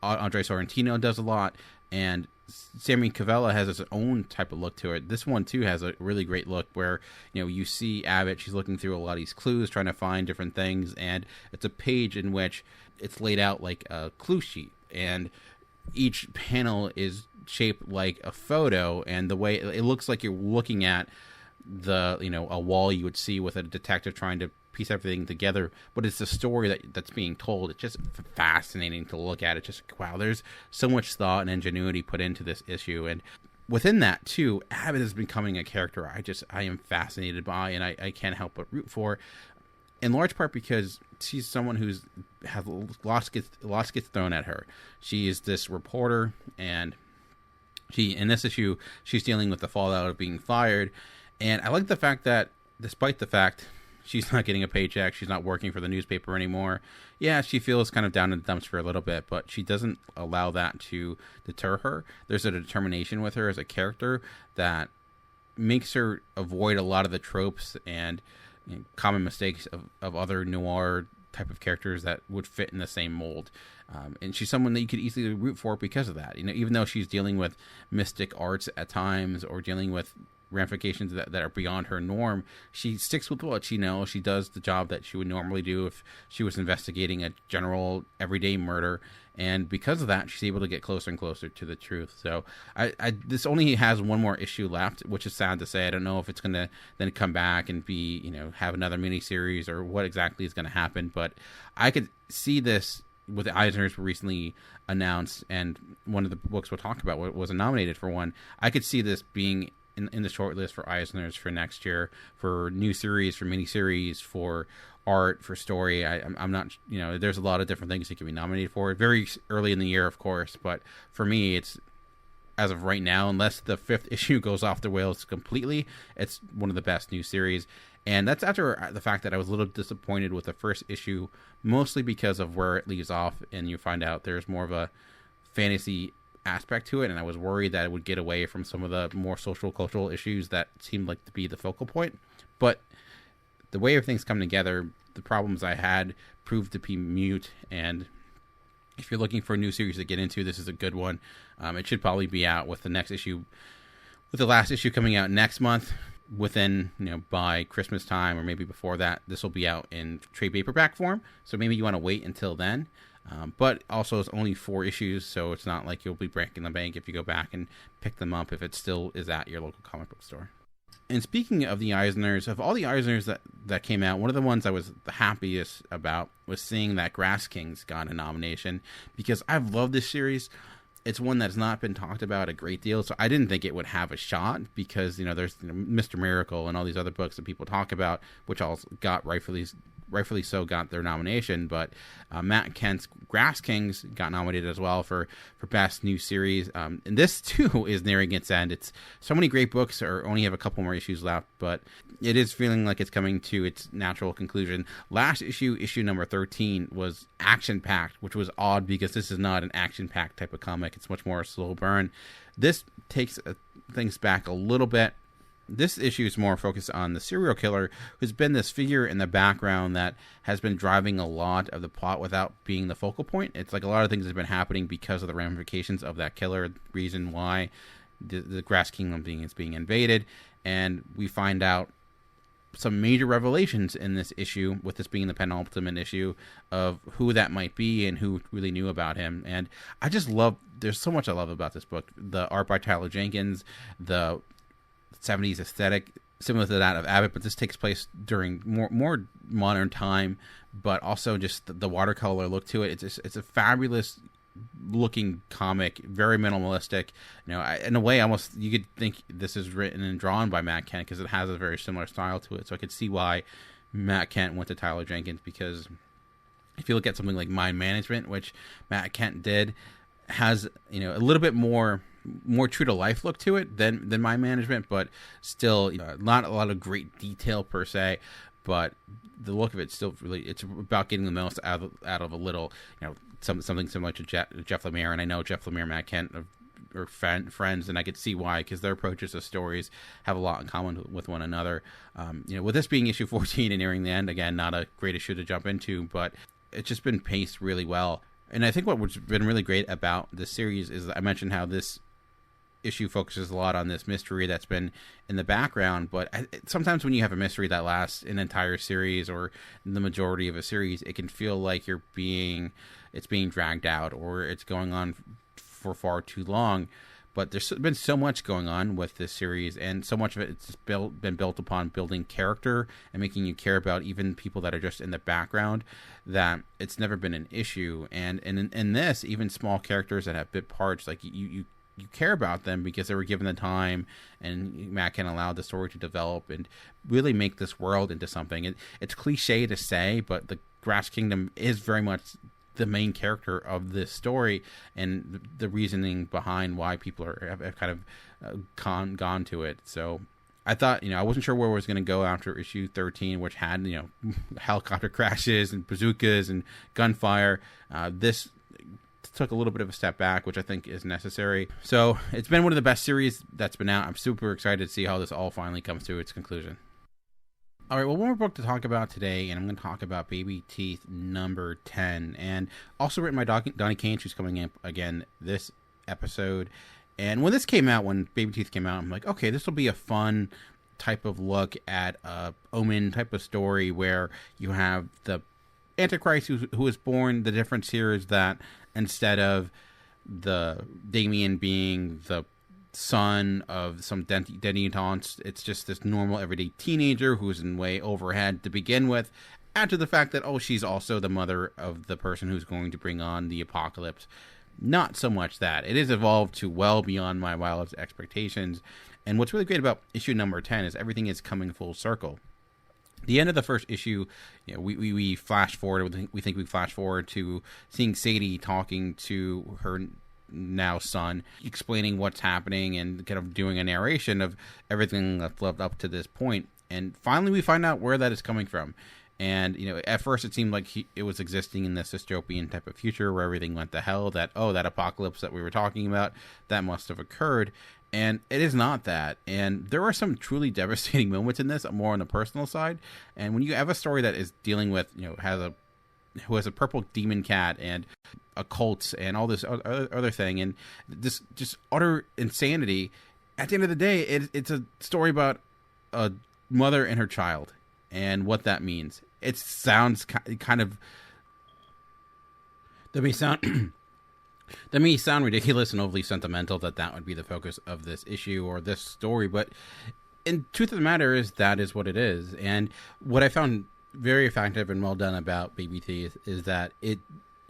Andre Sorrentino does a lot, and Sammy Cavella has his own type of look to it. This one too has a really great look where you see Abbott, she's looking through a lot of these clues, trying to find different things, and it's a page in which it's laid out like a clue sheet, and each panel is shaped like a photo, and the way it looks like you're looking at a wall you would see with a detective trying to piece everything together, but it's the story that's being told. It's just fascinating to look at. It's just, wow, there's so much thought and ingenuity put into this issue. And within that too, Abbott is becoming a character I am fascinated by, and I can't help but root for, in large part because she's someone who's has lots gets thrown at her. She is this reporter, and in this issue she's dealing with the fallout of being fired. And I like the fact that despite the fact she's not getting a paycheck, she's not working for the newspaper anymore, yeah, she feels kind of down in the dumps for a little bit, but she doesn't allow that to deter her. There's a determination with her as a character that makes her avoid a lot of the tropes and common mistakes of other noir type of characters that would fit in the same mold. And she's someone that you could easily root for because of that. Even though she's dealing with mystic arts at times, or dealing with ramifications that are beyond her norm, she sticks with what she knows. She does the job that she would normally do if she was investigating a general everyday murder. And because of that, she's able to get closer and closer to the truth. So this only has one more issue left, which is sad to say. I don't know if it's going to then come back and be, have another miniseries or what exactly is going to happen. But I could see this with the Eisners were recently announced, and one of the books we'll talk about was nominated for one. I could see this being in the short list for Eisners for next year, for new series, for miniseries, for art, for story. I'm not, there's a lot of different things it can be nominated for. Very early in the year, of course, but for me, it's, as of right now, unless the 5th issue goes off the rails completely, it's one of the best new series. And that's after the fact that I was a little disappointed with the first issue, mostly because of where it leaves off, and you find out there's more of a fantasy aspect to it, and I was worried that it would get away from some of the more social, cultural issues that seemed like to be the focal point. But the way everything's come together, the problems I had proved to be mute, and if you're looking for a new series to get into, this is a good one. It should probably be out with the next issue, with the last issue coming out next month. Within, by Christmas time or maybe before that, this will be out in trade paperback form. So maybe you want to wait until then. But also it's only 4 issues, so it's not like you'll be breaking the bank if you go back and pick them up if it still is at your local comic book store. And speaking of the Eisners, of all the Eisners that came out, one of the ones I was the happiest about was seeing that Grass Kings got a nomination, because I've loved this series. It's one that's not been talked about a great deal, so I didn't think it would have a shot, because there's Mr. Miracle and all these other books that people talk about, which all got rightfully so got their nomination. But Matt Kent's Grass Kings got nominated as well for best new series, and this too is nearing its end. It's so many great books only have a couple more issues left, but it is feeling like it's coming to its natural conclusion. Last issue number 13, was action-packed, which was odd because this is not an action-packed type of comic. It's much more a slow burn. This takes things back a little bit. This issue is more focused on the serial killer, who's been this figure in the background that has been driving a lot of the plot without being the focal point. It's like a lot of things have been happening because of the ramifications of that killer, reason why the Grass Kingdom is being invaded. And we find out some major revelations in this issue, with this being the penultimate issue, of who that might be and who really knew about him. And I just love, there's so much I love about this book. The art by Tyler Jenkins, the 70s aesthetic, similar to that of Abbott, but this takes place during more modern time, but also just the watercolor look to it. It's a fabulous looking comic, very minimalistic. In a way, almost you could think this is written and drawn by Matt Kent, because it has a very similar style to it. So I could see why Matt Kent went to Tyler Jenkins, because if you look at something like Mind Management, which Matt Kent did, has a little bit more true to life look to it than Mind Management, but still not a lot of great detail per se. But the look of it still really, it's about getting the most out of a little, something similar to Jeff Lemire. And I know Jeff Lemire and Matt Kent are friends, and I could see why, because their approaches to stories have a lot in common with one another. With this being issue 14 and nearing the end, again, not a great issue to jump into, but it's just been paced really well. And I think what's been really great about this series is, I mentioned how this issue focuses a lot on this mystery that's been in the background, but sometimes when you have a mystery that lasts an entire series or the majority of a series, it can feel like it's being dragged out, or it's going on for far too long. But there's been so much going on with this series, and so much of it it's been built upon building character and making you care about even people that are just in the background, that it's never been an issue. And in this, even small characters that have bit parts, like you care about them because they were given the time, and Matt can allow the story to develop and really make this world into something. It's cliche to say, but the Grass Kingdom is very much the main character of this story, and the reasoning behind why people have kind of gone to it. So I thought, I wasn't sure where it was going to go after issue 13, which had, helicopter crashes and bazookas and gunfire. This took a little bit of a step back, which I think is necessary. So it's been one of the best series that's been out. I'm super excited to see how this all finally comes to its conclusion. All right, well, one more book to talk about today, and I'm going to talk about Babyteeth number 10, and also written by Donnie Cain, who's coming in again this episode. And when this came out, when Babyteeth came out, I'm like, okay, this will be a fun type of look at a Omen type of story where you have the Antichrist who was born. The difference here is that instead of the Damien being the son of some debutante, it's just this normal everyday teenager who's in way overhead to begin with. Add to the fact that, she's also the mother of the person who's going to bring on the apocalypse. Not so much that. It has evolved to well beyond my wildest expectations. And what's really great about issue number 10 is everything is coming full circle. The end of the first issue, we flash forward. We think we flash forward to seeing Sadie talking to her now son, explaining what's happening and kind of doing a narration of everything that's led up to this point. And finally, we find out where that is coming from. And, at first it seemed like it was existing in this dystopian type of future where everything went to hell, that apocalypse that we were talking about, that must have occurred. And it is not that. And there are some truly devastating moments in this, more on the personal side. And when you have a story that is dealing with, who has a purple demon cat and occults and all this other thing, and this just utter insanity, at the end of the day, it's a story about a mother and her child and what that means. It sounds kind of... That may sound ridiculous and overly sentimental that would be the focus of this issue or this story, but in truth of the matter is that is what it is. And what I found very effective and well done about Babyteeth is that it,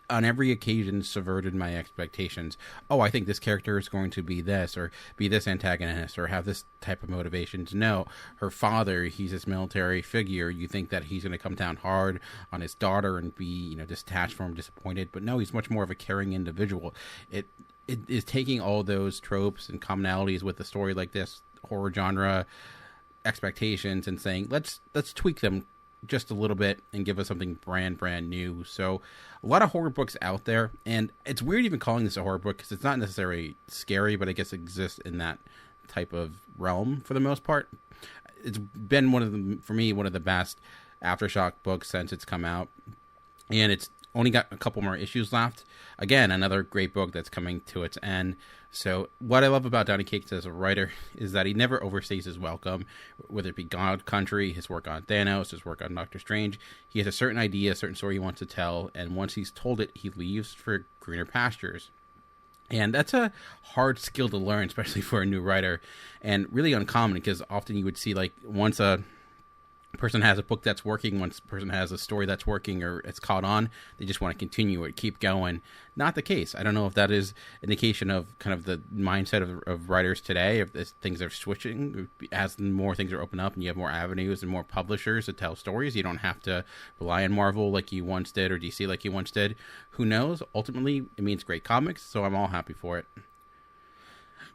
on every occasion, subverted my expectations. I think this character is going to be this, or be this antagonist, or have this type of motivations. No, her father, he's this military figure. You think that he's going to come down hard on his daughter and be, detached from him, disappointed. But no, he's much more of a caring individual. It is taking all those tropes and commonalities with a story like this, horror genre expectations, and saying, let's tweak them just a little bit and give us something brand new. So a lot of horror books out there, and it's weird even calling this a horror book because it's not necessarily scary, but I guess it exists in that type of realm for the most part. It's been one of the best Aftershock books since it's come out, and it's only got a couple more issues left. Again, another great book that's coming to its end. So what I love about Donny Cates as a writer is that he never overstays his welcome, whether it be God Country, his work on Thanos, his work on Doctor Strange. He has a certain idea, a certain story he wants to tell, and once he's told it, he leaves for greener pastures. And that's a hard skill to learn, especially for a new writer, and really uncommon, because often you would see, like, once a person has a book that's working, once a person has a story that's working or it's caught on, they just want to continue it, keep going. Not the case. I don't know if that is an indication of kind of the mindset of writers today, if things are switching, as more things are open up and you have more avenues and more publishers to tell stories. You don't have to rely on Marvel like you once did or DC like you once did. Who knows? Ultimately, it means great comics, so I'm all happy for it.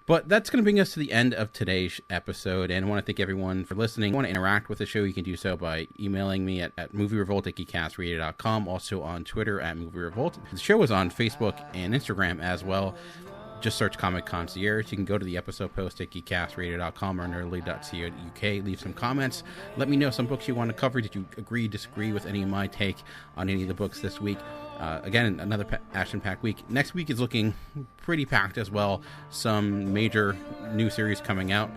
But that's going to bring us to the end of today's episode, and I want to thank everyone for listening. If you want to interact with the show, you can do so by emailing me at movierevolt@geekcastradio.com, also on Twitter at movierevolt. The show is on Facebook and Instagram as well. Just search Comic Concierge. You can go to the episode post at geekcastradio.com or nerdly.co.uk. Leave some comments. Let me know some books you want to cover. Did you agree, disagree with any of my take on any of the books this week? Again, another action-packed week. Next week is looking pretty packed as well. Some major new series coming out.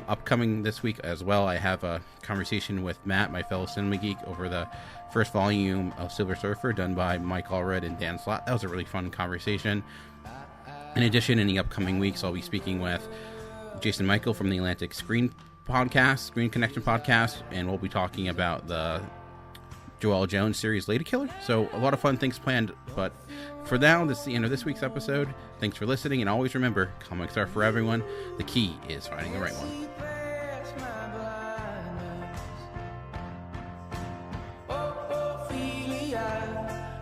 Upcoming this week as well, I have a conversation with Matt, my fellow cinema geek, over the first volume of Silver Surfer, done by Mike Allred and Dan Slott. That was a really fun conversation. In addition, in the upcoming weeks, I'll be speaking with Jason Michael from the Atlantic Screen Connection podcast, and we'll be talking about the Joelle Jones series Lady Killer. So a lot of fun things planned, but for now, this is the end of this week's episode. Thanks for listening, and always remember, comics are for everyone. The key is finding the right one.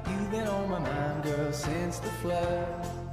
You've been on my mind, girl, since the flood.